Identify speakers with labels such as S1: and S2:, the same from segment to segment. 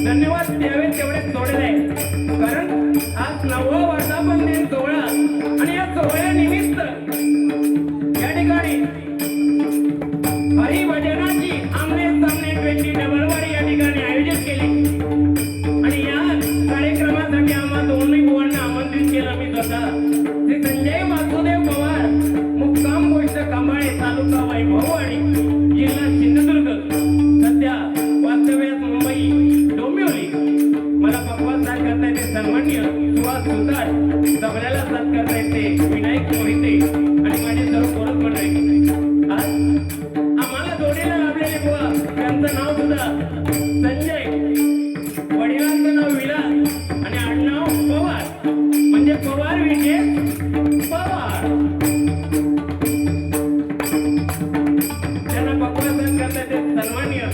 S1: धन्यवाद द्यावे तेवढे थोडे कारण आज 9वा वर्धापन दिन सोहळा आणि या सोहळ्यानिमित्त या ठिकाणी हरिभजनाची आमने सामने 20 डबलवारी या ठिकाणी आयोजित केली आणि या कार्यक्रमासाठी आम्हा दोन्ही बुवांना आमंत्रित केलं मी स्वतः श्री संजय वासुदेव पवार मुक्काम गोष्ट कांबाळे तालुका वैभववाडी जिल्हा सिंधुदुर्ग सध्या वास्तव्यात मुंबई डोंबिवली मला पक्वास साथ करता येते सन्माननीय सुहास सुतार तबल्याला साथ करता येते विनायक मोहिते आणि माझे सर्व पोरक मंडळी आज आम्हाला जोडीला लाभलेले बुवा त्यांचं नाव सुद्धा संजय वडिलांचं नाव विलास आणि आडनाव पवार म्हणजे पवार विजय पवार त्यांना पक्वास साथ करता येते सन्माननीय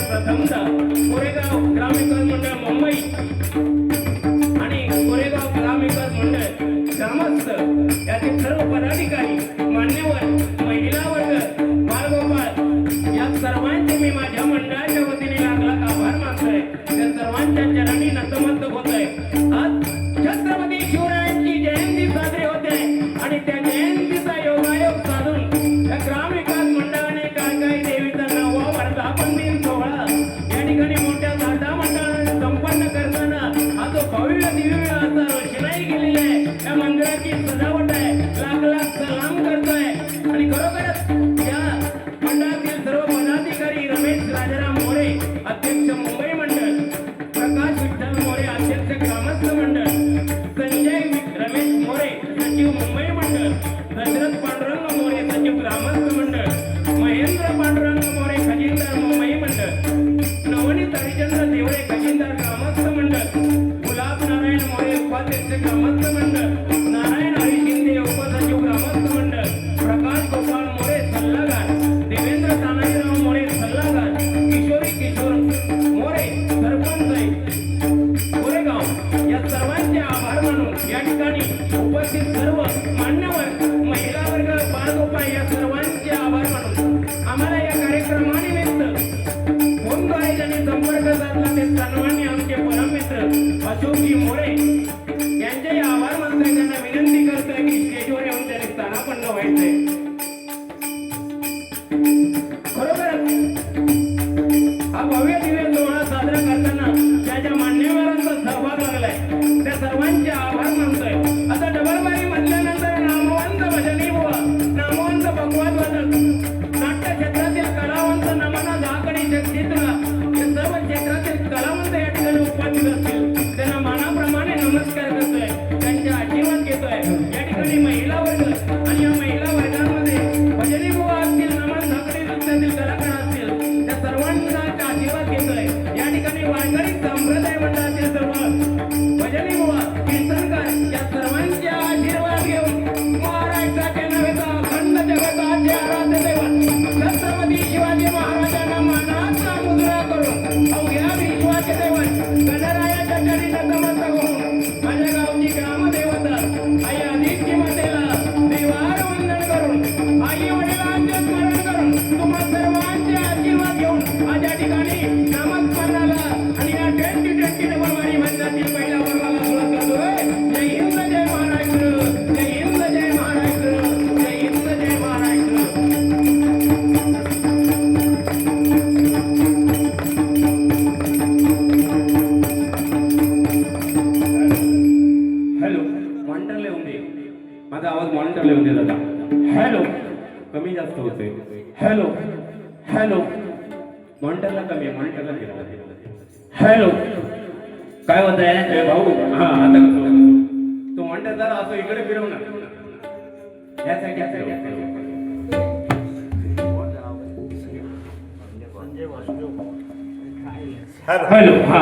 S1: प्रथमतः कोरेगाव ग्रामविकास मंडळ मुंबई आणि कोरेगाव ग्रामविकास मंडळ ग्रामस्थ याचे सर्व पदाधिकारी मान्यवर महिला वर्ग बालगोपाळ या सर्वांचे मी माझ्या मंडळाच्या वतीने लाख आभार मानतोय त्या सर्वांच्या चरणी नतमस्तक होतोय आज छत्रपती शिवरायांची जयंती साजरी होते आणि त्या जयंतीचा योगायोग साधून या ग्रामविकास मंडळाने काळकाई देवीचा 9वा वर्धापन दिन मोठ्या थाटामाटाने संपन्न करताना हा जो भव्य दिव्य असा रोषणाई केलेली आहे या मंदिराची सजावट आहे लाख लाख सलाम करतोय आणि खरोखरच या मंडळातील सर्व पदाधिकारी रमेश राजाराम मोरे अध्यक्ष मुंबई मंडळ प्रकाश विठ्ठल मोरे अध्यक्ष ग्रामस्थ मंडळ संजय रमेश मोरे सचिव मुंबई मंडळ दशरथ पांडुरंग मोरे सचिव ग्रामस्थ मंडळ महेंद्र पांडुरंग मोरे खजिनदार मुंबई मंडळ नवनीत हरिचंद्र देवळे खजिनदार ग्रामस्थ मंडळ गुलाब नारायण मोरे उपाध्यक्ष ग्रामस्थ मंडळ नारायण हरी शिंदे उपसचिव ग्रामस्थ मंडळ प्रकाश गोपाळ मोरे सल्लागार देवेंद्र तानाजीराव मोरे सल्लागार किशोरी किशोर मोरे सरपंच कोरेगाव या सर्वांचे आभार मानून या ठिकाणी उपस्थित सर्व मान्यवर महिला वर्ग बाळगोपाळ या सर्वांचे आभार मानून आम्हाला या कार्यक्रमानिमित्त फोनद्वारे ज्यांनी संपर्क साधला ते सन्माननीय आमचे परममित्र अशोकजी मोरे यांचे आभार मानतोय त्यांना विनंती करतोय की स्टेजवर येऊन त्यांनी स्थानापन्न व्हायचंय. खरोखरच हा भव्य दिव्य सोहळा साजरा करताना त्याच्या मान्यवरांचा सहभाग लागलाय. त्या सर्वांचे आभार मानतोय. आता डबलबारी म्हटल्यानंतर नामवंत भजनी बुवा, नामवंत भगवत वादक, नाट्य क्षेत्रातील कलावंत, नमना झाकडी चित्र, हे सर्व क्षेत्रातील कलावंत या ठिकाणी उपस्थित असतील. त्यांना मानाप्रमाणे नमस्कार करतोय, त्यांचे आशीर्वाद घेतोय. या ठिकाणी महिला वर्ग आणि या महिला वर्गामध्ये भजनी बुवा असतील, नमन झाकडी नृत्यातील कलाकार असतील, त्या सर्वांचा आशीर्वाद घेतोय. या ठिकाणी वारकरी संप्रदाय मंडळातील सर्व भजनी बुवा, कीर्तनकार या सर्वांचे आशीर्वाद घेऊन महाराष्ट्राचे नव्हे तर अखंड जगताचे आराध्य दैवत छत्रपती शिवाजी महाराजांना मानाचा मुजरा करून अवघ्या विश्वाचे दैवत गणरायाच्या चरणी नतमस्तक होऊन माझ्या गावची ग्रामदेवता आई आदित्य मातेला देवार वंदन करून आई वडिलांचे स्मरण करून तुम्हा सर्वांचे आशीर्वाद घेऊन आज या ठिकाणी नामस्मरणाला आणि या 2020 डबलबारी मंदिरातील पहिल्या वर्गाला सुरुवात करतोय. जय हिंद जय महाराष्ट्र, जय हिंद जय महाराष्ट्र, जय हिंद जय महाराष्ट्र. हॅलो, मॉनिटर लिहून दे. माझा आवाज मॉनिटर लिहून दे दादा. हॅलो, कमी जास्त होतोय. हॅलो हॅलो, मॉनिटरला कमी आहे, मॉनिटरला गेला. हॅलो, काय होत आहे भाऊ? हा, आता कसं तो मॉनिटर जरा असं इकडे फिरव ना. यासाठी हॅलो, हा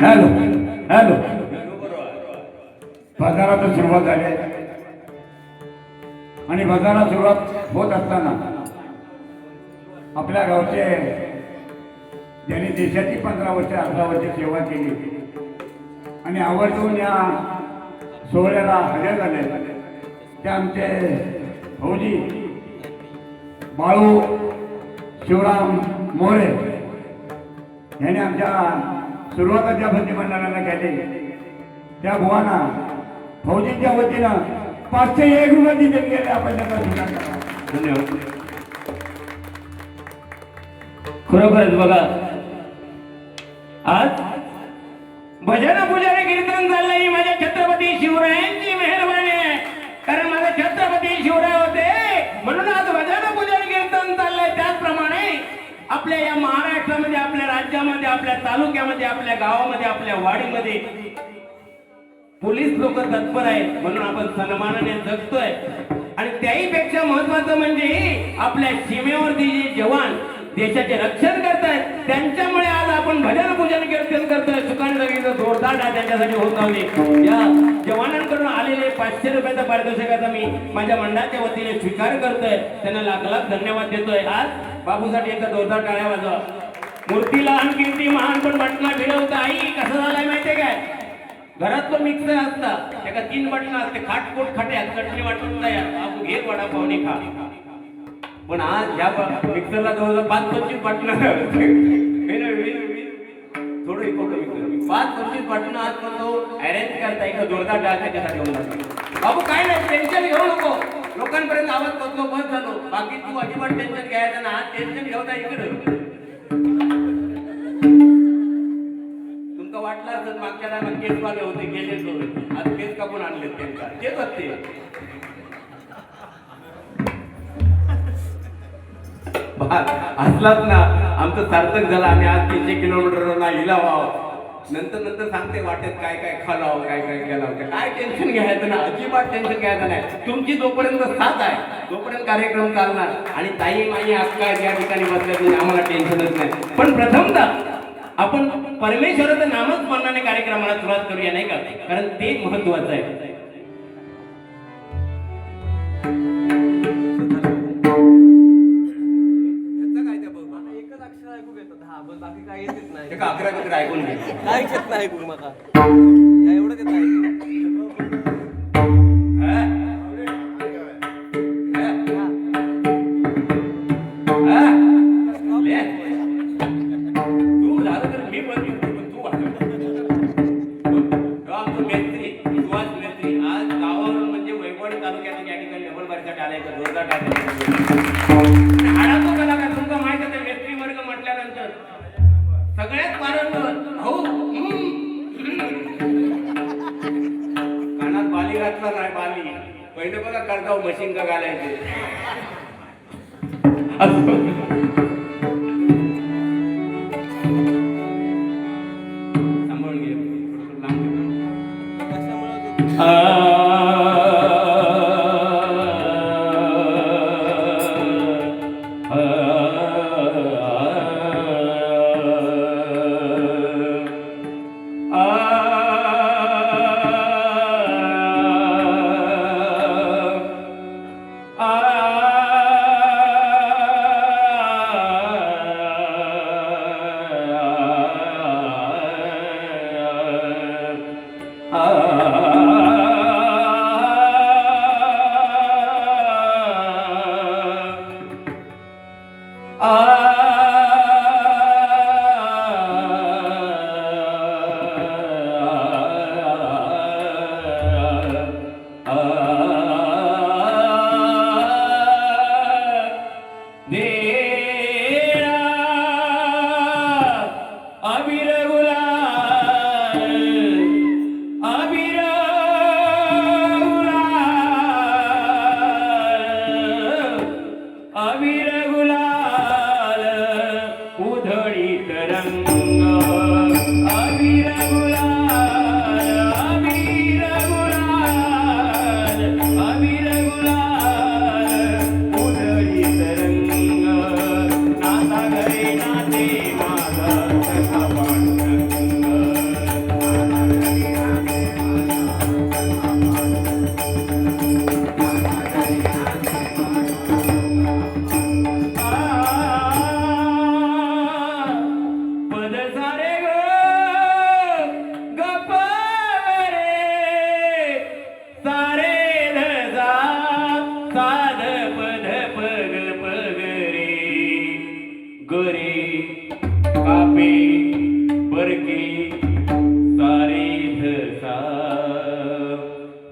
S2: हॅलो हॅलो, बाजारात सुरुवात झाली आहे. आणि बाजारात सुरुवात होत असताना आपल्या गावचे ज्यांनी देशाची 15 वर्ष 18 वर्ष सेवा केली आणि आवर्जून या सोहळ्याला हजर झाले ते आमचे भाऊजी बाळू शिवराम मोरे यांनी आमच्या सुरुवाताच्या भजनी मंडळाला केले. त्या बुवांना फौजींच्या वतीनं 501 रुपये दिले गेले. आपण त्यांना
S1: धन्यवाद. खरोखरच बघा, आज भजन पुजारी कीर्तन चाललंय ही माझ्या छत्रपती शिवरायांची मेहरबानी आहे. कारण माझे छत्रपती शिवराय होते म्हणून आज भजन पुजारी कीर्तन चाललंय. त्याचप्रमाणे आपल्या या महाराष्ट्रामध्ये, आपल्या राज्यामध्ये, आपल्या तालुक्यामध्ये, आपल्या गावामध्ये, आपल्या वाडीमध्ये पोलीस लोक तत्पर आहेत म्हणून आपण सन्मानाने जगतोय. आणि त्याही पेक्षा महत्वाचं म्हणजे आपल्या सीमेवरती जे जवान देशाचे रक्षण करतायत त्यांच्यामुळे आज आपण भजन पूजन कीर्तन करतोय. सुखाने रवीचं जोरदार डाळ त्यांच्यासाठी होत नव्हते. या जवानांकडून आलेले 500 रुपयाचा पारितोषिकाचा मी माझ्या मंडळाच्या वतीने स्वीकार करतोय. त्यांना लाख लाख धन्यवाद देतोय. आज बाबूसाठी एकदा जोरदार टाळ्या वाजवा. मूर्ती लहान कीर्ती महान पण बटना भिडवतं. आई कसं झालंय माहितीये काय? घरातलं मिक्सर असता त्याला 3 बटन असते. खाटपोट खाट्यात चटणी वाटून तयार. बाबू घे वडापावने खा. पण आज ह्या मिक्सरला जवळजवळ 5-25 बटन थोडं इकडे 5-25 बटन आज पण तो अरेंज करता एक जोरदार डाळ त्याच्यासाठी होऊन जातो. बाबू काय नाही, टेन्शन घेऊ नको. लोकांपर्यंत आवाज पोहोचलो, बस झालो. बाकी तू अजिबात टेन्शन घ्यायचं ना. टेन्शन घेऊन इकडे तुमका वाटलं असत मागच्या टायमात केस वाले होते गेले तो आज केस कापून आणले त्यांचा तेच असते. असलाच ना आमचं सार्थक झालं. आम्ही आज 300 किलोमीटरला इलावा. नंतर सांगते वाटेत काय काय खालाव, काय काय केलं, काय टेन्शन घ्यायचं ना. अजिबात टेन्शन घ्यायचं नाही. तुमची जोपर्यंत साथ आहे तोपर्यंत कार्यक्रम चालणार. आणि ताई माई अक्का या ठिकाणी बसल्या आम्हाला टेन्शनच नाही. पण प्रथमतः आपण परमेश्वराचं नामस्मरणाने कार्यक्रमाला सुरुवात करूया नाही का? कारण ते महत्वाचं आहे.
S3: बाकी काय येतच नाही.
S1: एका 11 ऐकून घे.
S3: काहीच येत नाही ऐकून मला. एवढंच येत आहे.
S1: तू झालं तर मी पण तू आमचं मेत्री सुहास मेत्री आज गावावरून म्हणजे वैभव वाडी तालुक्यात या ठिकाणी डबलबारीचा टाळ्याचा जोरदार टाळ्या हाडाचो कलाकार तुमका माहित आहे व्यक्ती वर्ग म्हटल्यानंतर सगळ्यात पारंगत हो कानात बाली घातला नाही बाली पहिले बघा करताव मशीन का घालायचे सांभाळून घे थोडंसं लांब घे.
S3: कशामुळे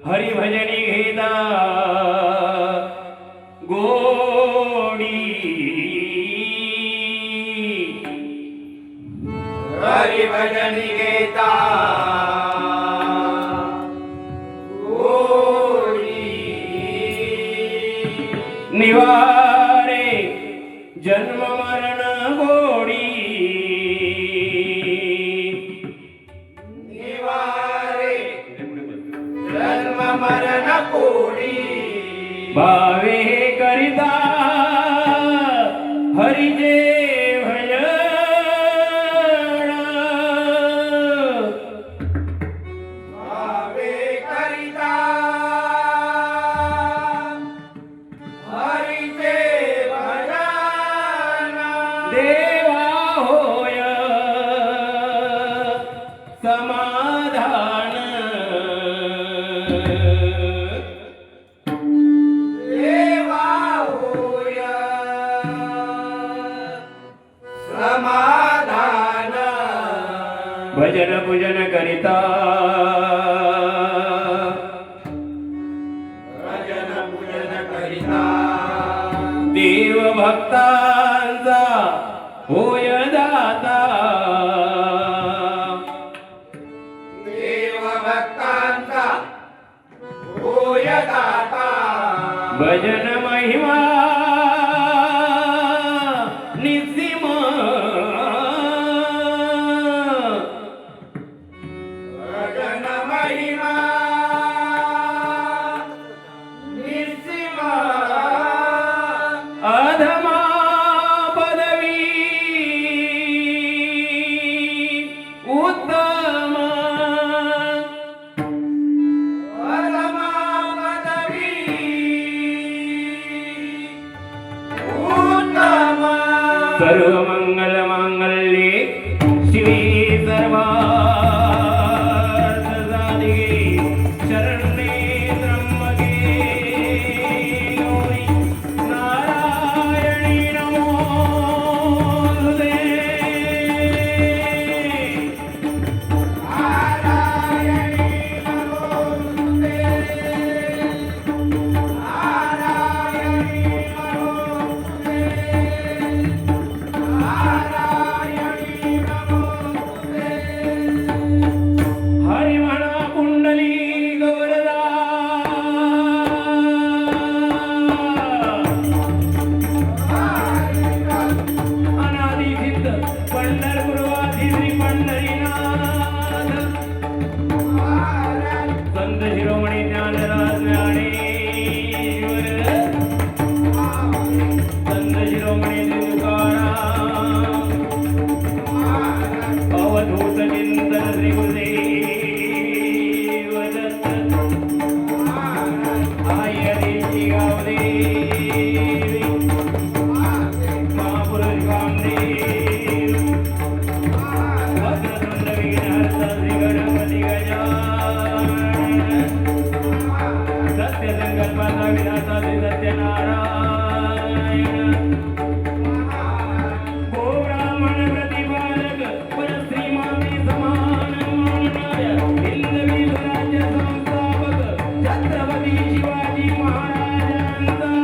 S1: हरिभजनी घेता गोडी हरिभजनी घेता गोडी निवारे जन्म मरण गोडी मरण कोडी भावे करिता हरिजे भजन भावे करिता हरिजे भजन देवा होय समाधान भजन पूजन करिता भजन पूजन करिता देव भक्तांचा होय दाता देव भक्तांचा होय दाता भजन महिमा सर्व मंगल मांगल्ये शिवे सर्वार्थ साधिके शरण्ये त्र्यंबके गौरी नारायणी नमोस्तुते नारायणी नमोस्तुते सत्य संकल्पाचा विनाशाचे सत्यनारायण गो ब्राह्मण प्रतिपालक परश्रीमाते समान मानणाऱ्या हिंदवी स्वराज्य संस्थापक छत्रपती शिवाजी महाराजांचा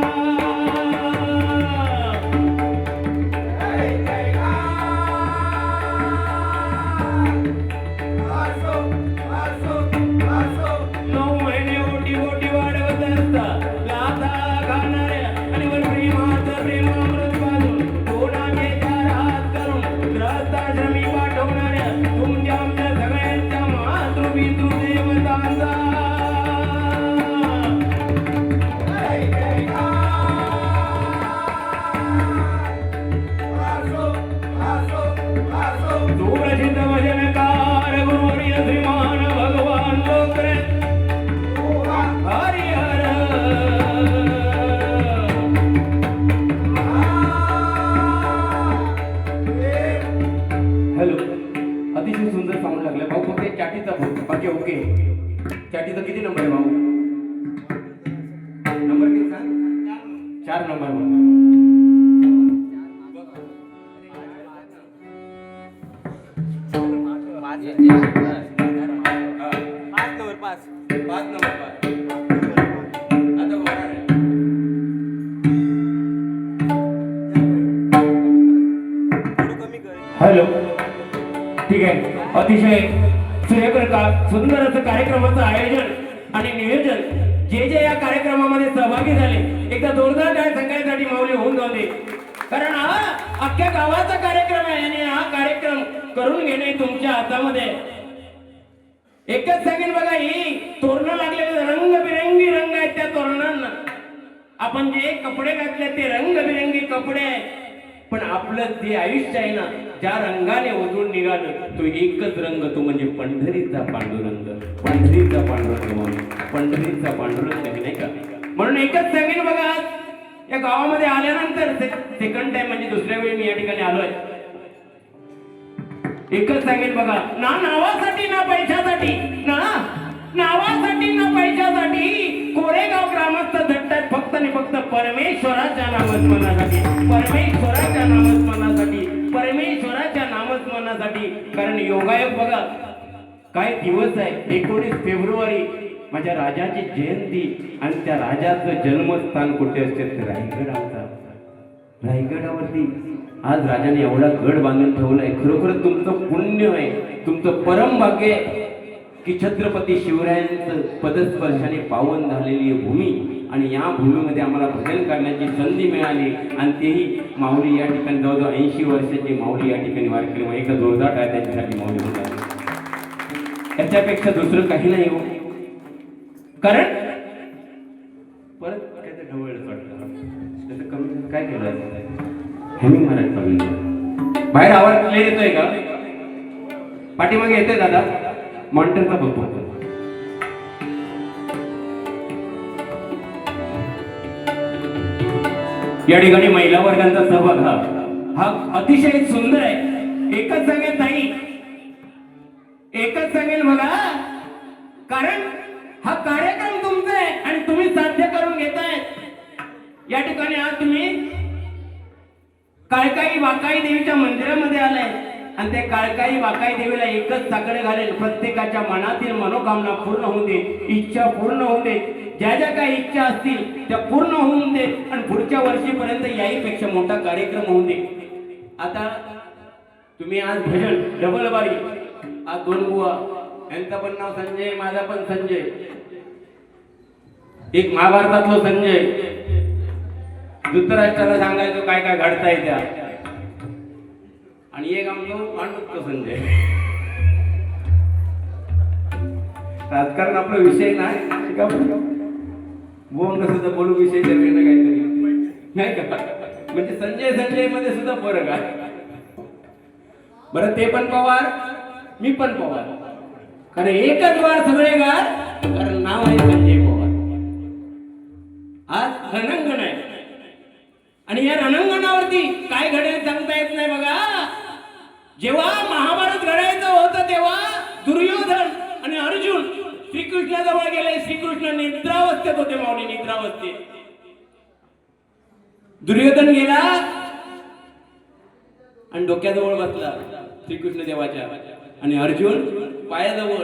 S1: चाटीचा किती नंबर आहे भाऊ? नंबर किती सांग? 4 नंबर. हॅलो, ठीक आहे. अतिशय सुंदर असं कार्यक्रमाचं आयोजन आणि नियोजन जे या कार्यक्रमामध्ये सहभागी झाले एकदा जोरदार काय सांगायसाठी माऊली होऊन जाऊ दे. कारण हा अख्ख्या गावाचा कार्यक्रम आहे आणि हा कार्यक्रम करून घेणे तुमच्या हातामध्ये. एकच सांगेन बघा, ही तोरणं लागलेले रंगबिरंगी रंग आहेत. त्या तोरणांना आपण जे कपडे घातले ते रंगबिरंगी कपडे आहे, पण आपलं जे आयुष्य आहे ना, ज्या रंगाने उजळून निघालं तो एकच रंग, तो म्हणजे पंढरीचा पांडुरंग. पंढरीचा पांडुरंग, पंढरीचा पांडुरंग नाही का? म्हणून एकच सांगेन बघा, या गावामध्ये आल्यानंतर सेकंड टाइम म्हणजे दुसऱ्या वेळी मी या ठिकाणी आलोय. एकच सांगेन बघा, ना नावासाठी ना पैशासाठी, ना नावासाठी ना पैशासाठी कोरेगाव ग्रामस्थ झटतात फक्त आणि फक्त परमेश्वराच्या नामस्मरणासाठी, परमेश्वराच्या नामस्मरणासाठी, परमेश्वराच्या नामस्मरणासाठी. कारण योगायोग बघा, काय दिवस आहे. 19 फेब्रुवारी माझ्या राजाची जयंती आणि त्या राजाचं जन्मस्थान कुठे असते? रायगडावरती. रायगडावरती आज राजाने एवढा गड बांधून ठेवलाय. खरोखर तुमचं पुण्य आहे, तुमचं परम भाग्य आहे की छत्रपती शिवरायांचं पदस्पर्शाने पावन झालेली भूमी आणि या भूमीमध्ये आम्हाला भजन करण्याची संधी मिळाली. आणि तेही माऊली या ठिकाणी जवळजवळ 80 वर्षाची माऊली या ठिकाणी वारकरी एका जोरदार आहे त्यांच्यासाठी माऊली होतात. याच्यापेक्षा दुसरं काही नाही हो. कारण परत काय ते ढवळ त्याचं कमी काय केलं हेमिंग मारायला कमी. बाहेर आवाज क्लिअर येतोय का? पाठीमागे येतोय दादा? मॉनिटरचा बघतो. या ठिकाणी महिला वर्गांचा सहभाग हा अतिशय सुंदर आहे. एकच सांगेन ताई, एकच सांगेन बघा, कारण हा कार्यक्रम तुमचा आहे आणि तुम्ही साध्य करून घेताय. या ठिकाणी आज तुम्ही काळकाई वाकाई देवीच्या मंदिरामध्ये आलाय आणि त्या काळकाई वाकाई देवीला एकच साकडे घालेल. प्रत्येकाच्या मनातील मनोकामना पूर्ण होऊ दे, इच्छा पूर्ण होऊ दे, ज्या ज्या काही इच्छा असतील त्या पूर्ण होऊन दे आणि पुढच्या वर्षीपर्यंत याहीपेक्षा मोठा कार्यक्रम होऊ दे. आता तुम्ही आज भजन डबल बारी, आज 2 बुवा, यांचं पण नाव संजय, माझा पण संजय, एक महाभारतातलो संजय, धृतराष्ट्राला सांगायचो काय काय घडताय त्या, आणि एक आमचं पांडुत्व संजय. राजकारण आपला विषय नाही का, बोंग सुद्धा बोलू विषय ठरवेन काहीतरी नाही का, म्हणजे संजय मध्ये सुद्धा फरक आहे. बरं, ते पण पवार, मी पण पवार, कारण एकच वार सगळे गार, कारण नाव आहे संजय पवार. आज रणांगण आहे आणि या रणांगणावरती काय घडेल सांगता येत नाही बघा. जेव्हा महाभारत घडायचं होतं तेव्हा दुर्योधन आणि अर्जुन श्रीकृष्णाजवळ गेले. श्रीकृष्ण निद्रावस्थेत होते माऊली. निद्रावस्थेत. दुर्योधन गेला आणि डोक्याजवळ बसला श्रीकृष्ण देवाच्या, आणि अर्जुन पायाजवळ.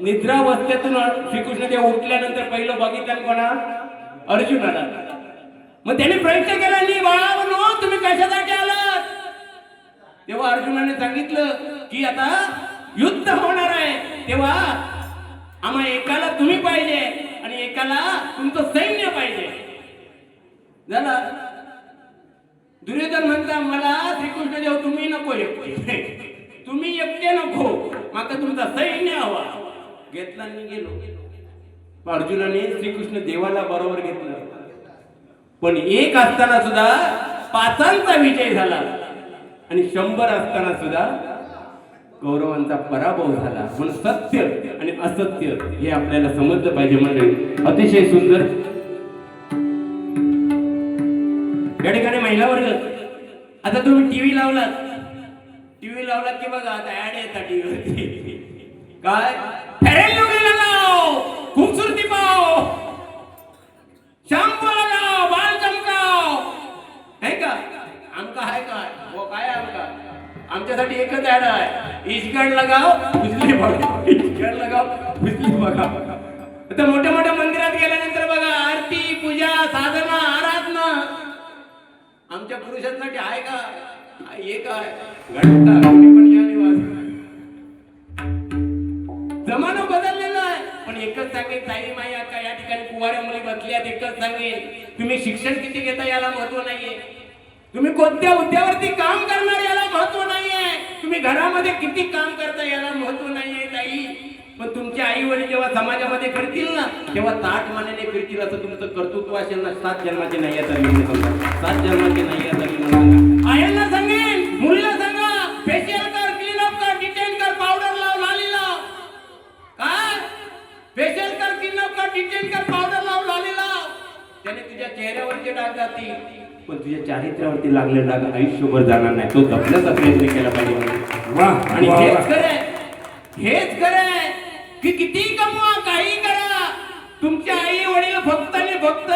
S1: निद्रावस्थेतून श्रीकृष्ण देव उठल्यानंतर पहिलं बघितलं कोणा? अर्जुनाला. मग त्याने प्रश्न केला, बाळांनो तुम्ही कशासाठी आलात? तेव्हा अर्जुनाने सांगितलं की आता युद्ध होणार आहे, तेव्हा आम्हा एकाला तुम्ही पाहिजे आणि एकाला तुमचं सैन्य पाहिजे. झाला. दुर्योधन म्हणता मला श्रीकृष्ण देव तुम्ही नको एकटे, तुम्ही एकटे नको, माका तुमचा सैन्य हवा. घेतला आणि गेलो. अर्जुनाने श्रीकृष्ण देवाला बरोबर घेतलं, पण एक असताना सुद्धा 5 विजय झाला आणि 100 असताना सुद्धा कौरवांचा पराभव झाला. म्हणून सत्य आणि असत्य हे आपल्याला समजलं पाहिजे. म्हणजे अतिशय सुंदर. या ठिकाणी महिला वर्ग, आता तुम्ही टीव्ही लावलात की बघा आता ऍड येतात टीव्हीवरती. काय फेरेल लुगडी लगाओ, खूबसूरती पाओ, शॅम्पू लगाओ, बाल चमकाओ, है का? आमका है काय? वो काय आमका? आमच्यासाठी एकच ऍड आहे, इजगड लगाओ फुसली बघा, इजगड लगाओ फुसली बघा. आता मोठ्या मोठ्या मंदिरात गेल्यानंतर बघा आरती, पूजा, साधना, आराधना. आमच्या पुरुषांसाठी आहे का? एक आहे घंटा, कोणी पण याने वाजवा. जमाना बदललेला आहे, पण एकच सांगेन ताई माई का या ठिकाणी कुवाऱ्या मुली बसल्यात, एकच सांगेन तुम्ही शिक्षण किती घेता याला महत्व नाहीये, तुम्ही कोणत्या हुद्द्यावरती काम करणार याला महत्व नाहीये, तुम्ही घरामध्ये किती काम करता याला महत्व नाहीये ताई. पण तुमचे आई वडील जेव्हा समाजामध्ये करतील ना तेव्हा ताट मानेने फिरतील. असं तुमचं कर्तृत्व असेल ना, 7 जन्माचे नाही आता मी सांगा, 7 जन्माचे नाही आता मी सांगा. आयांना सांगेन, मुलीला सांगा फेशियल कर, क्लीन अप कर, डिटेन कर, पावडर लाव, लाली लाव. काय फेशियल कर, क्लीन अप कर, डिटेन कर, पावडर लाव, लाली लाव. त्याने तुझ्या चेहऱ्यावरचे डाग जातील, पण तुझ्या चारित्र्यावरती लागले डाग आयुष्यभर जाणार नाही. तो जपण्याचा प्रयत्न केला पाहिजे.
S2: वाह.
S1: आणि हेच खरंय की किती कमवा, काही करा, तुमच्या आई वडील फक्त आणि फक्त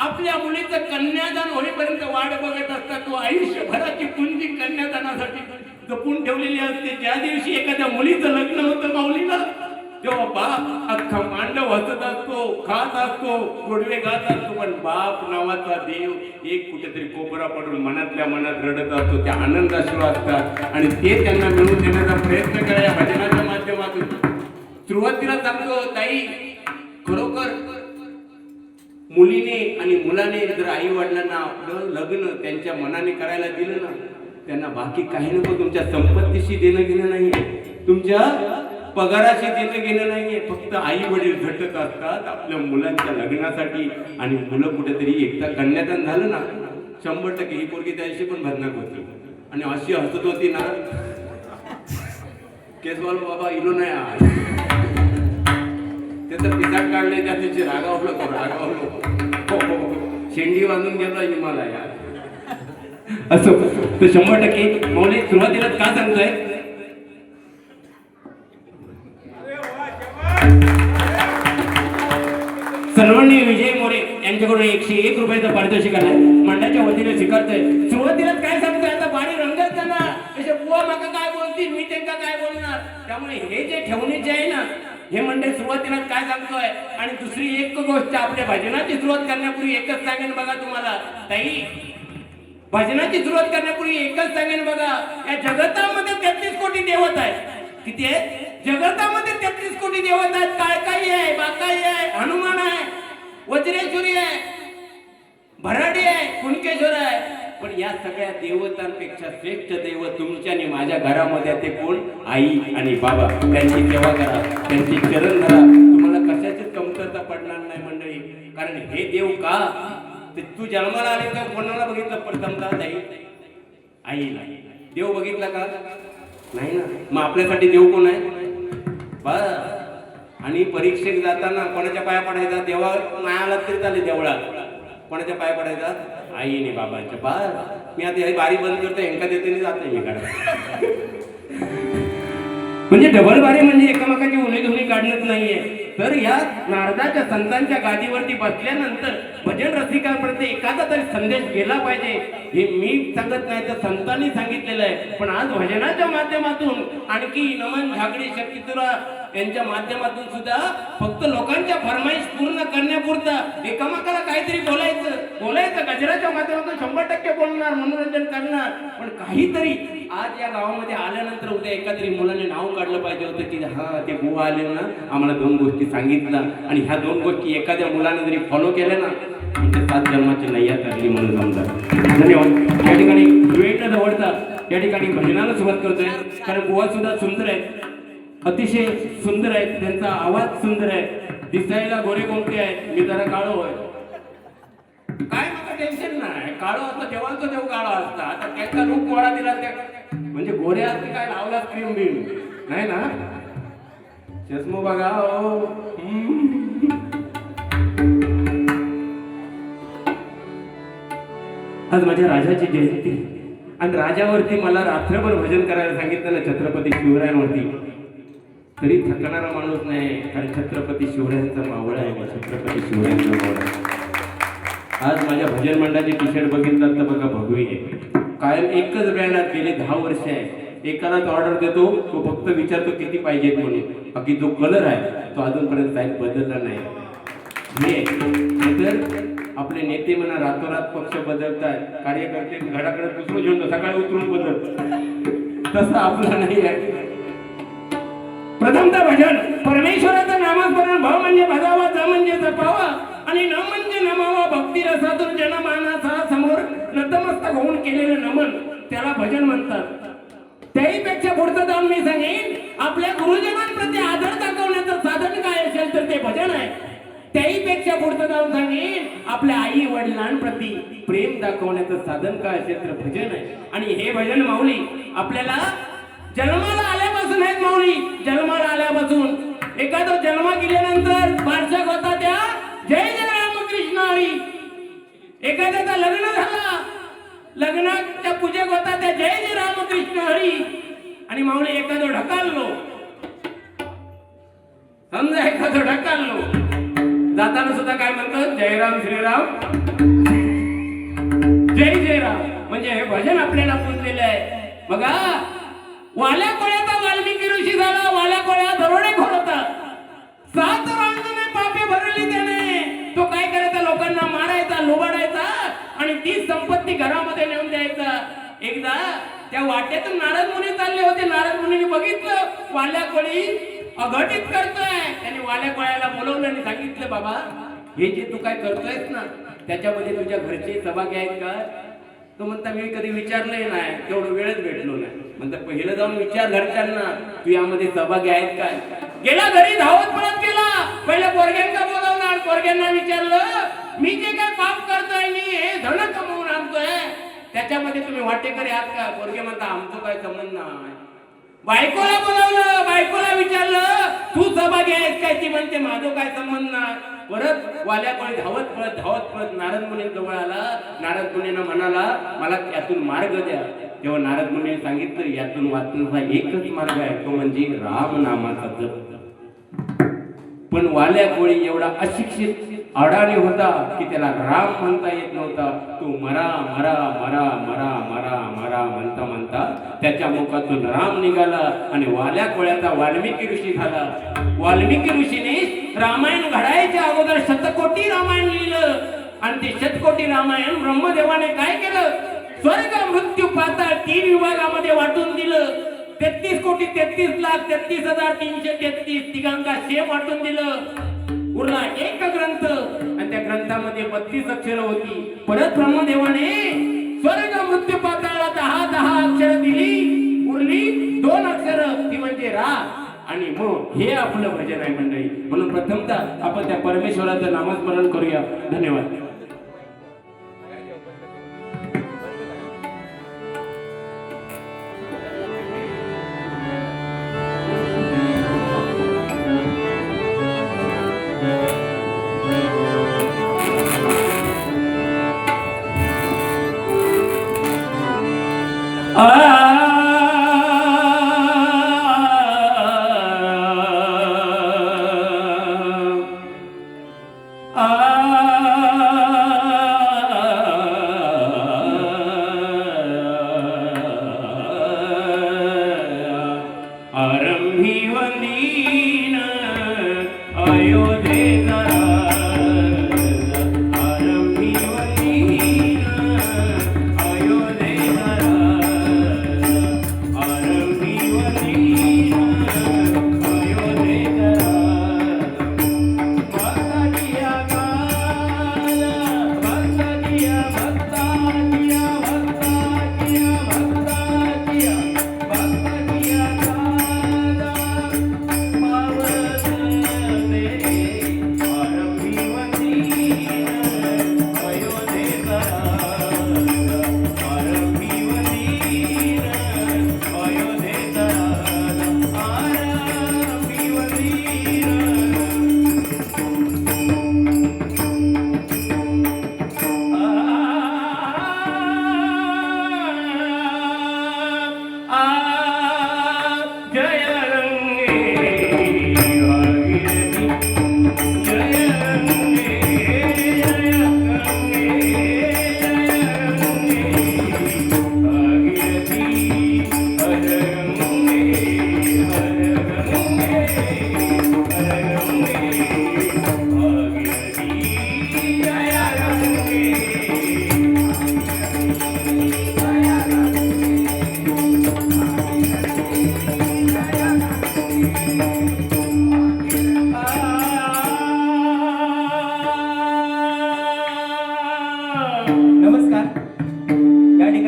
S1: आपल्या मुलीचं कन्यादान होईपर्यंत वाट बघत असतात. तो आयुष्यभराची पुंजी कन्यादानासाठी जपून ठेवलेली असते. ज्या दिवशी एखाद्या मुलीचं लग्न होतं माऊलीला, तेव्हा बाप अख्खा मांडव हसत असतो, खात असतो, गोडवे गात असतो, पण बाप नावाचा देव एक कुठेतरी कोपरा पडून मनातल्या मनात रडत असतो. त्या आनंदाश्रू असतात आणि ते त्यांना मिळवून देण्याचा प्रयत्न करा या भजनाच्या माध्यमातून. सुरुवातीला सांगतो ताई, खरोखर मुलीने आणि मुलाने जर आई वडिलांना आपलं लग्न त्यांच्या मनाने करायला दिलं ना, त्यांना बाकी काही नको. तुमच्या संपत्तीशी देणं घेणं नाहीये, तुमच्या पगाराशी देणं घेणं नाहीये. फक्त आई वडील झटत असतात आपल्या मुलांच्या लग्नासाठी. आणि मुलं कुठेतरी एकदा कन्यादान झालं ना, 100% ही पोरगी त्याशी पण भरनाक होती आणि अशी हसत होती ना, केसवाल बाबा इलो नाही आज त्याचं पिसाट काढले, त्या तिची रागावलं शेंडी बांधून गेला हिमालया. असं तर 100% मौली सुरुवातीला का सांगतोय, सर्वांनी विजय मोरे यांच्याकडून 101 रुपयाचं पारितोषिक आलंय, मंडळाच्या वतीने स्वीकारतोय. सुरुवातीलाच काय सांगतोय, आता बारी रंगत जाणार, तसे बुवा माका काय बोलतील, मी त्यांना काय बोलणार. त्यामुळे हे जे ठेवणीचे आहे ना, हे मंडळ सुरुवातीलाच काय सांगतोय. आणि दुसरी एक गोष्ट, आपल्या भजनाची सुरुवात करण्यापूर्वी एकच सांगेन बघा तुम्हाला ताई, भजनाची सुरुवात करण्यापूर्वी एकच सांगेन बघा, या जगतामध्ये 33 कोटी देवता आहेत. किती आहे जगतामध्ये? 33 कोटी देवता आहेत. काळकाई आहे, बाकाई आहे, हनुमान आहे, वज्रेश्वरी आहे, भराडी आहे, कुणकेश्वर आहे. पण या सगळ्या देवतांपेक्षा श्रेष्ठ देव तुमच्या आणि माझ्या घरामध्ये ते कोण? आई आणि बाबा. त्यांची सेवा करा, त्यांची चरण धरा, तुम्हाला कशाचीच कमतरता पडणार नाही मंडळी. कारण हे देव का, ते तू जन्माला आले का कोणाला बघितलं प्रथमता? आईला. देव बघितला का? नाही ना. मग आपल्यासाठी देव कोण आहे? बस. आणि परीक्षेत जाताना कोणाच्या पाया पडायचा? देवा नाही आला तरी चालेल, देवळात कोणाच्या पाया पडायचा? आईने बाबांच्या. बस. मी आता बारी बंद करतो, हेंका देते जाते मी काढा. म्हणजे डबल बारी म्हणजे एकमेकाची उन्ही धुनी काढणंच नाहीये. तर या नारदाच्या संतांच्या गादीवरती बसल्यानंतर भजन रसिकांपर्यंत एखादा तरी संदेश गेला पाहिजे. हे मी सांगत नाही तर संतांनी सांगितलेलं आहे. पण आज भजनाच्या माध्यमातून आणखी नमन झाकडी शक्तितुरा यांच्या माध्यमातून सुद्धा फक्त लोकांच्या फरमाईश पूर्ण करण्यापुरता एकामेकाला काहीतरी बोलायचं गजराच्या माध्यमातून 100% बोलणार, मनोरंजन करणार. पण काहीतरी आज या गावामध्ये आल्यानंतर उद्या एखाद्या मुलाने नाव काढलं पाहिजे होतं की हा ते बुवा आले ना, आम्हाला 2 गोष्टी सांगितल्या आणि ह्या 2 गोष्टी एखाद्या मुलाने जरी फॉलो केल्या ना, म्हणजे 7 जन्माची नैया करली म्हणून समजा. धन्यवाद. या ठिकाणी वेळ न दवडता या ठिकाणी भजनाला सुरुवात करतोय. कारण बुवा सुद्धा सुंदर आहेत, अतिशय सुंदर आहेत, त्यांचा आवाज सुंदर आहे, दिसायला गोरे गोमटे आहेत. मी जरा काळो आहे, काय मला टेन्शन नाही. काळो असतं जेव्हाचं तेव्हा काळो असता. आता त्याचा रूप गोळा दिला त्या म्हणजे गोरे असते काय लावला क्रीम बिम नाही ना. चष्मा बघा हो. आज माझ्या राजाची जयंती आणि राजावरती मला रात्रभर भजन करायला सांगितलं ना, छत्रपती शिवरायांवरती, तरी थकणारा माणूस नाही. कारण छत्रपती शिवरायांचा मावळा आहे. छत्रपती शिवरायांचा मावळा. आज माझ्या भजन मंडळाचे टी शर्ट बघितलं तर बघा भगवी आहे. कायम एकच ब्रँडात गेले 10 वर्ष आहे. एकालाच ऑर्डर देतो, तो फक्त विचारतो किती पाहिजेत म्हणून. बाकी जो कलर आहे तो अजूनपर्यंत साईज बदलला नाही. तर आपले नेते म्हणा रातोरात पक्ष बदलतात, कार्यकर्ते घराकडे दुसरं झेंडू सकाळी उतरून बदलतात. तसं आपलं नाही आहे. प्रथमतः भजन परमेश्वराचं नामस्मरण भाव म्हणजे भजावा, ज म्हणजे जपावा आणि न म्हणजे नमावा. भक्ती रसातून जनमानसा समोर नतमस्तक होऊन केलेलं नमन त्याला भजन म्हणतात. त्याहीपेक्षा पुढचं जाऊन मी सांगेन, आपल्या गुरुजनांप्रती आदर दाखवण्याचं साधन काय असेल तर ते भजन आहे. त्याहीपेक्षा पुढचं जाऊन सांगेन, आपल्या आई वडिलांप्रती प्रेम दाखवण्याचं साधन काय असेल तर भजन आहे. आणि हे भजन माऊली आपल्याला जन्माला आल्यापासून आहेत. माऊली जन्माला आल्यापासून एखादा जन्म गेल्यानंतर वार्षिक होता त्या जय जय रामकृष्ण हरी. एखाद्याचा लग्न झाला, लग्नाच्या पूजेक होता त्या जय जय रामकृष्ण हरी. आणि माऊली एखादं ढकाललो, समजा एखादं ढकाललो, जाताना सुद्धा काय म्हणतात, जय राम श्रीराम जय जय राम. म्हणजे हे भजन आपल्याला पुजलेलं आहे. बघा वाल्या कोळ्याचा वाल्मिकी ऋषी झाला, वाल्या कोळ्या दरोडेखोर होता. 7 रांगणे पापे भरली त्याने. तो काय करायचा, लोकांना मारायचा, लुबाडायचा आणि ती संपत्ती घरामध्ये नेऊन द्यायचा. एकदा त्या वाटेतून नारद मुनी चालले होते. नारद मुनीने बघितलं वाल्या कोळी अघटित करतोय. त्याने वाल्या कोळ्याला बोलवलं आणि सांगितलं, बाबा हे जे तू काय करतोयस ना, त्याच्यामध्ये तुझ्या घरचे सहभागी आहेत का? तो म्हणता मी कधी विचारलंय नाही, तेवढं वेळच भेटलो नाही. म्हणता पहिलं जाऊन विचार घरच्यांना, तू यामध्ये सहभागी आहेत काय? गेला घरी धावत पळत गेला. पहिल्या पोरग्यांना बोलावणार, पोरग्यांना विचारलं, मी जे काय पाप करतोय मी हे धन कमवून आणतोय, त्याच्यामध्ये तुम्ही वाटेकरी आहात का? पोरगे म्हणता आमचं काय संबंध नाही. बायकोला बोलावलं, बायकोला विचारलं, तू सहभागी आहेस काय? ती म्हणते माझं काय संबंध नाही. परत वाल्याकडे धावत पळत नारद मुनी जवळ आला. नारद मुनींना म्हणाला, मला यातून मार्ग द्या. तेव्हा नारद मुनीने सांगितलं, यातून वाचण्याचा एकच मार्ग आहे, तो म्हणजे राम नामाचा जप. पण वाल्या कोळी एवढा अशिक्षित अडाणी होता की त्याला राम म्हणता येत नव्हता. तो मरा मरा मरा मरा मरा मरा म्हणता म्हणता त्याच्या मुखातून राम निघाला आणि वाल्या कोळ्याचा वाल्मिकी ऋषी झाला. वाल्मिकी ऋषीने रामायण घडायच्या अगोदर शतकोटी रामायण लिहिलं आणि ते शतकोटी रामायण ब्रह्मदेवाने काय केलं, स्वर्ग मृत्यू पाताळ 3 विभागामध्ये वाटून दिलं. 33,33,33,333 तिघांका शेप वाटून दिलं. उरला एक ग्रंथ आणि त्या ग्रंथामध्ये 32 अक्षर होती. परत ब्रह्मदेवाने स्वर्ग मृत्यू पाताळाला 10 अक्षर दिली, उरली 2 अक्षर, ती म्हणजे रा आणि मग. हे आपलं भजन आहे मंडळी. म्हणून प्रथमतः आपण त्या परमेश्वराचं नामस्मरण करूया. धन्यवाद.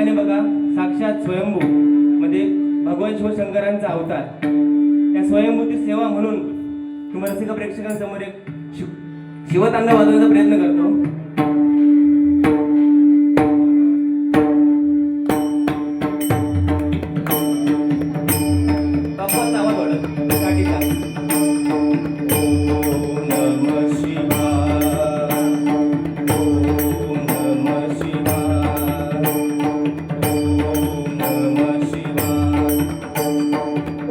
S4: ठिकाणी बघा साक्षात स्वयंभू म्हणजे भगवान शिवशंकरांचा अवतार. त्या स्वयंभूची सेवा म्हणून तुम्हाला रसिक प्रेक्षकांसमोर एक शिवतांडव वाजवण्याचा प्रयत्न करतो. बाप्पाचा आवाज वाढत गाडीचा. ओम नमः शिवाय, ओम नमः शिवाय, ओम नमः शिवाय.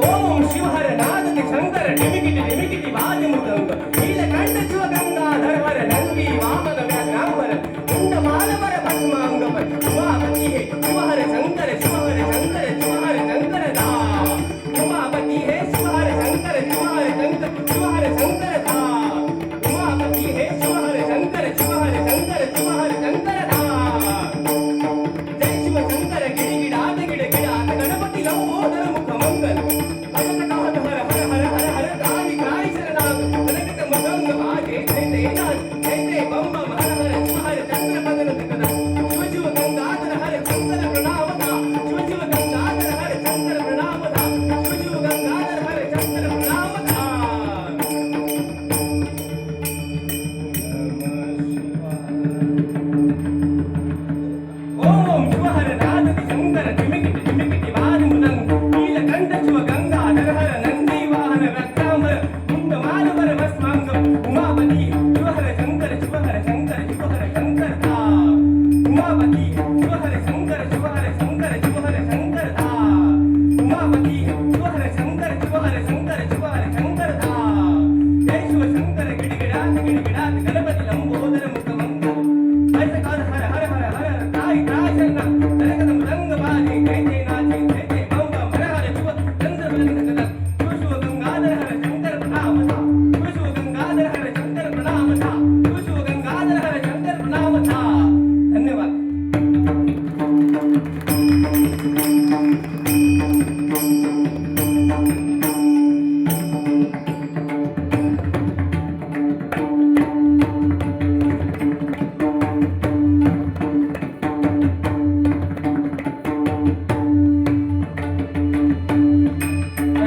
S4: ओम शिवहर नाद शंकर टिमिकिटी टिमिकिटी वाद्य मृदंग नीलकंठ शिवगंगाधर हर नंदी वामन व्याघ्रांबर कुंड मालवर भस्मांगपर उमापति हे शिवहर शंकर शिवहर शंकर शिवहर शंकर धा. उमापति हे शिवहर शंकर शिवहर शंकर शिवहर शंकर धा. उमापति हे शिवहर शंकर शिवहर शंकर शिवहर शंकर धा. जय शिव शंकर गिडगिडात गिडगिडात गणपती लंबोदर मुख मंगल भजत कहत हर हर हर हर हर काली काय शरणाग कनकत मदंग भागे जय जय नाथ जय जय बम बम हर हर शिव हर चंद्र बदन कदा शिव शिव गंगाधर हर शंकर प्रणाम था. शिव शिव गंगाधर हर शंकर प्रणाम था. शिव शिव गंगाधर हर शंकर प्रणाम था. ओम शिवहर नाद शंकर टिमिकिटी टिमिकिटी वाद मृदंग नीलकंठ शिव गंगाधर हर नंदी वाहन रक्तांबर कुंड मालवर भस्मांग उमापति शिवहर शंकर शिवहर शंकर शिवहर शंकर धा. उमापति शिवहर शंकर शिवहर शंकर शिवहर शंकर धा. उमापति शिवहर शंकर शिवहर शंकर शिवहर शंकर धा. जय शिव शंकर गिडगिडात गिडगिडात गणपती लंबोदर मुख मंगल भजत कहत हर हर हर हर काय काय शरणाग कनकत मदंग भागे जय जय नाथ जय जय बम बम हर हर शिव चंद्र बदन कदा शिव शिव गंगाधर हर शंकर प्रणाम था. शिव शिव गंगाधर हर शंकर प्रणाम था. शिव शिव गंगाधर हर शंकर प्रणाम था. धन्यवाद.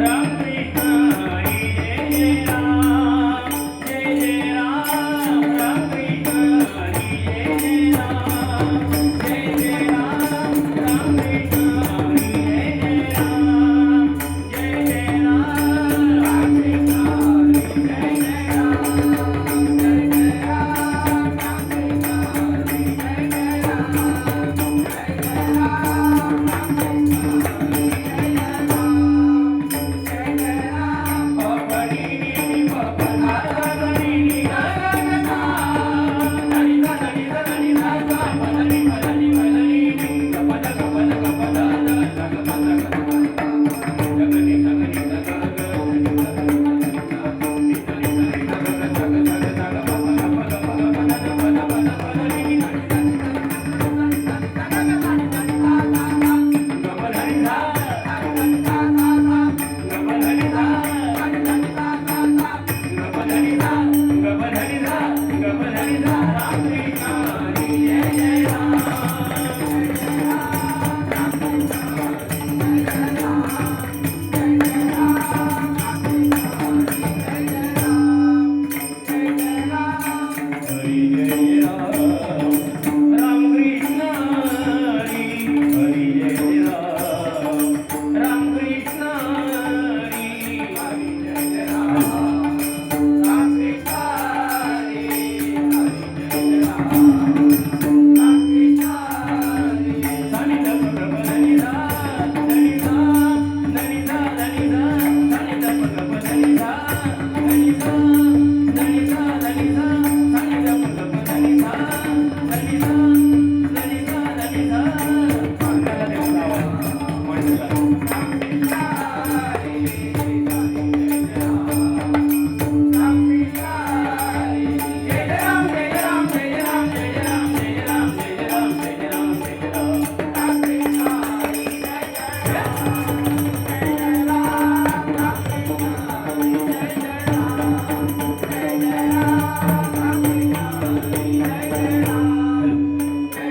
S3: राम कृष्ण हरी जय जय राम जय जय राम. राम कृष्ण हरी जय जय राम जय जय राम. राम कृष्ण हरी जय जय राम जय जय राम. राम कृष्ण हरी जय जय राम जय जय राम. राम कृष्ण हरी जय जय राम जय जय राम. राम कृष्ण हरी जय जय राम. पपडी नी पपना गणी नी गणना हरी हरी हरी राजा पदनी पदनी पदनी कपद कपद कपद जगपद जगनी जगनी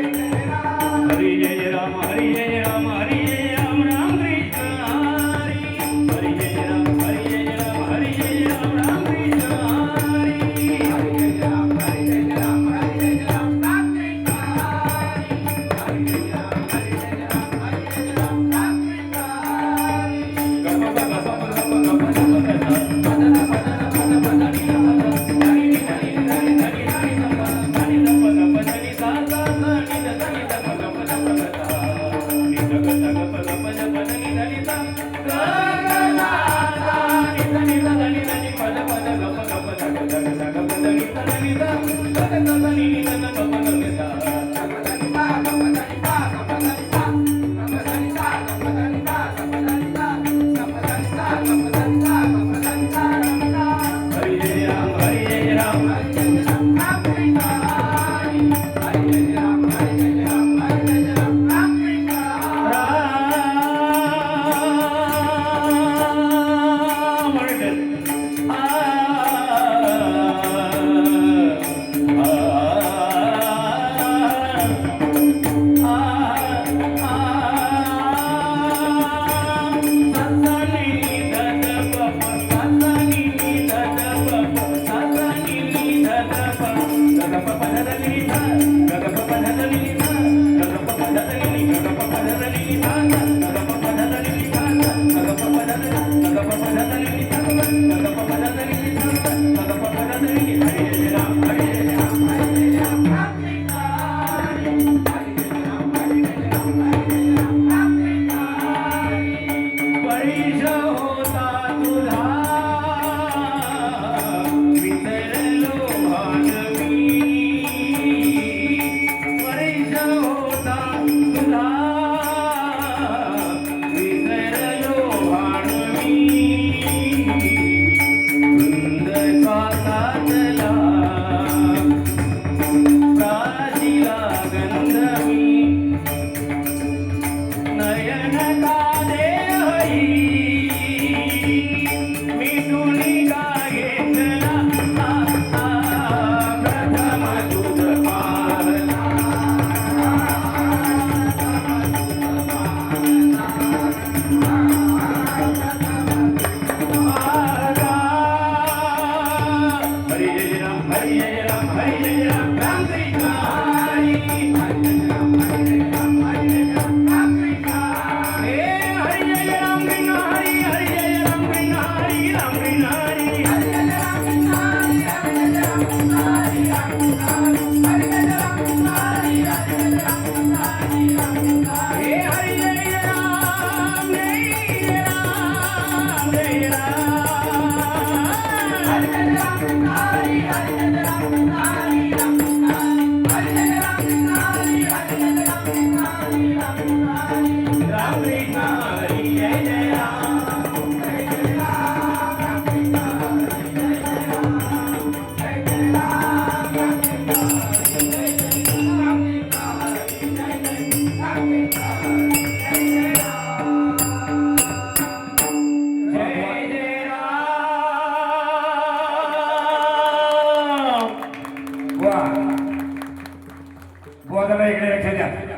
S3: हरी जय राम हरी जय राम हरी जय राम राम कृष्ण हरी हरी जय राम हरी जय राम हरी जय राम राम कृष्ण हरी हरी जय राम हरी जय राम हरी जय राम राम कृष्ण हरी हरी जय राम हरी जय राम हरी जय राम राम कृष्ण हरी गप गप गप गप गप गप पदन पदन पद पदनी पद धनी धनी धनी धनी धनी धप धनी धप धप धनी सा सा सा नि ध धनी धप धप धप धप नि धप धप धप धप धनी धनी सा गा गा गा गा नि धनी ध धनी धनी पद पद गप गप धप धप धप धनी ध धनी ध धप धप धनी नि ध धप धप धप सा गप धनी सा गप धनी सा गप धनी सा गप धनी सा गप धनी सा गप धनी सा गप धनी सा गप धनी सा गप धनी सा हरि जय राम हरि जय राम हरि जय राम राम कृष्ण हरि हरि जय राम हरि जय राम हरि जय राम राम कृष्ण राम हरि परिश होता तुझा विसरलो भानवी परिश होता तुझा विसरलो भानवी वृंद स्वासातला प्राचिला गंधवी नयन कादे हई मी तुनिगा घेतला प्रथम तुझ पारला हरि जय राम हरि जय राम हरि जय राम राम कृष्ण हरि हरि जय राम हरि जय राम हरि जय राम राम कृष्ण हे हरि जय राम कृष्ण हरि हरि जय राम कृष्ण हरि राम कृष्ण हरि हरि जय राम कृष्ण हरि हरि जय राम कृष्ण हरि राम कृष्ण हरि हरि जय राम कृष्ण हरि हरि जय राम कृष्ण हरि राम कृष्ण हरि हे हरि जय राम जय राम जय राम हरि जय राम कृष्ण हरि हरि जय राम कृष्ण हरि राम कृष्ण हरि हरि जय राम कृष्ण हरि हरि जय राम कृष्ण हरि राम कृष्ण हरि राम कृष्ण हरि जय जय राम जय जय राम राम कृष्ण हरि जय जय राम जय जय राम राम कृष्ण हरि जय जय राम कृष्ण हरि जय जय राम कृष्ण हरि जय जय राम जय जय राम
S2: वा बोलायला इकडे लक्ष द्या